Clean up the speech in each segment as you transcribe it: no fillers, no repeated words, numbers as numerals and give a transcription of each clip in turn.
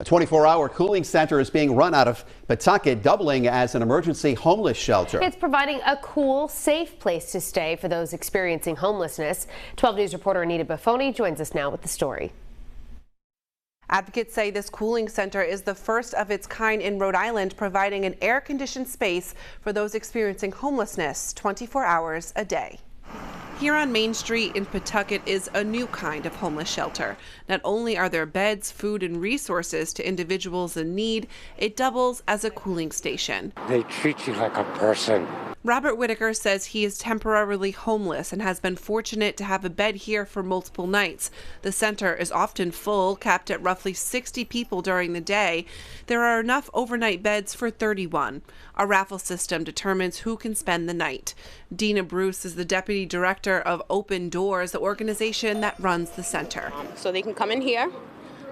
A 24-hour cooling center is being run out of Pawtucket, doubling as an emergency homeless shelter. It's providing a cool, safe place to stay for those experiencing homelessness. 12 News reporter Anita Buffoni joins us now with the story. Advocates say this cooling center is the first of its kind in Rhode Island, providing an air-conditioned space for those experiencing homelessness 24 hours a day. Here on Main Street in Pawtucket is a new kind of homeless shelter. Not only are there beds, food, and resources to individuals in need, it doubles as a cooling station. They treat you like a person. Robert Whitaker says he is temporarily homeless and has been fortunate to have a bed here for multiple nights. The center is often full, capped at roughly 60 people during the day. There are enough overnight beds for 31. A raffle system determines who can spend the night. Dina Bruce is the deputy director of Open Doors, the organization that runs the center. So they can come in here,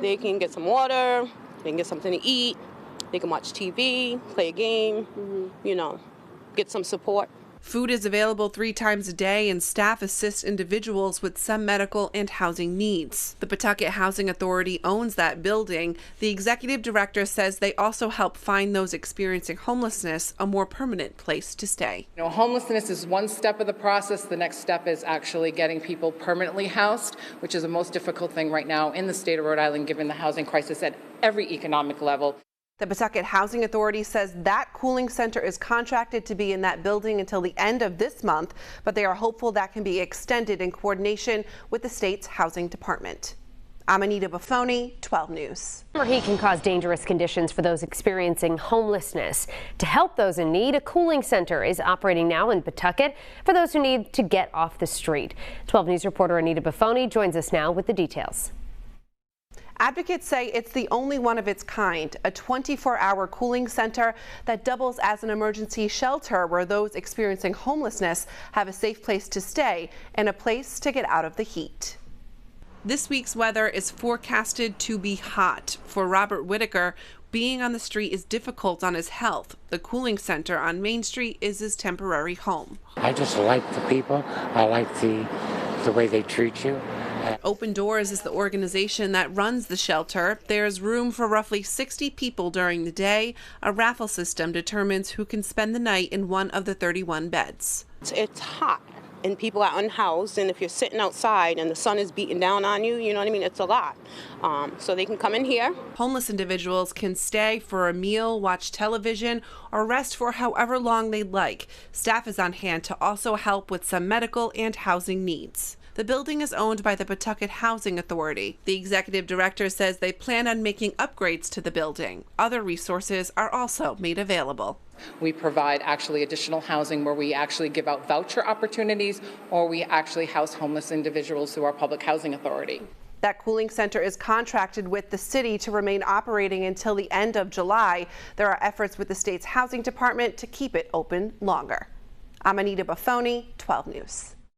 they can get some water, they can get something to eat, they can watch TV, play a game, get some support. Food is available 3 times a day, and staff assist individuals with some medical and housing needs. The Pawtucket Housing Authority owns that building. The executive director says they also help find those experiencing homelessness a more permanent place to stay. Homelessness is one step of the process. The next step is actually getting people permanently housed, which is the most difficult thing right now in the state of Rhode Island, given the housing crisis at every economic level. The Pawtucket Housing Authority says that cooling center is contracted to be in that building until the end of this month, but they are hopeful that can be extended in coordination with the state's housing department. I'm Anita Buffoni, 12 News. Heat can cause dangerous conditions for those experiencing homelessness. To help those in need, a cooling center is operating now in Pawtucket for those who need to get off the street. 12 News reporter Anita Buffoni joins us now with the details. Advocates say it's the only one of its kind, a 24-hour cooling center that doubles as an emergency shelter where those experiencing homelessness have a safe place to stay and a place to get out of the heat. This week's weather is forecasted to be hot. For Robert Whitaker, being on the street is difficult on his health. The cooling center on Main Street is his temporary home. I just like the people. I like the way they treat you. Open Doors is the organization that runs the shelter. There's room for roughly 60 people during the day. A raffle system determines who can spend the night in one of the 31 beds. It's hot and people are unhoused, and if you're sitting outside and the sun is beating down on you, it's a lot. So they can come in here. Homeless individuals can stay for a meal, watch television, or rest for however long they'd like. Staff is on hand to also help with some medical and housing needs. The building is owned by the Pawtucket Housing Authority. The executive director says they plan on making upgrades to the building. Other resources are also made available. We provide actually additional housing where we actually give out voucher opportunities, or we actually house homeless individuals through our public housing authority. That cooling center is contracted with the city to remain operating until the end of July. There are efforts with the state's housing department to keep it open longer. I'm Anita Buffoni, 12 News.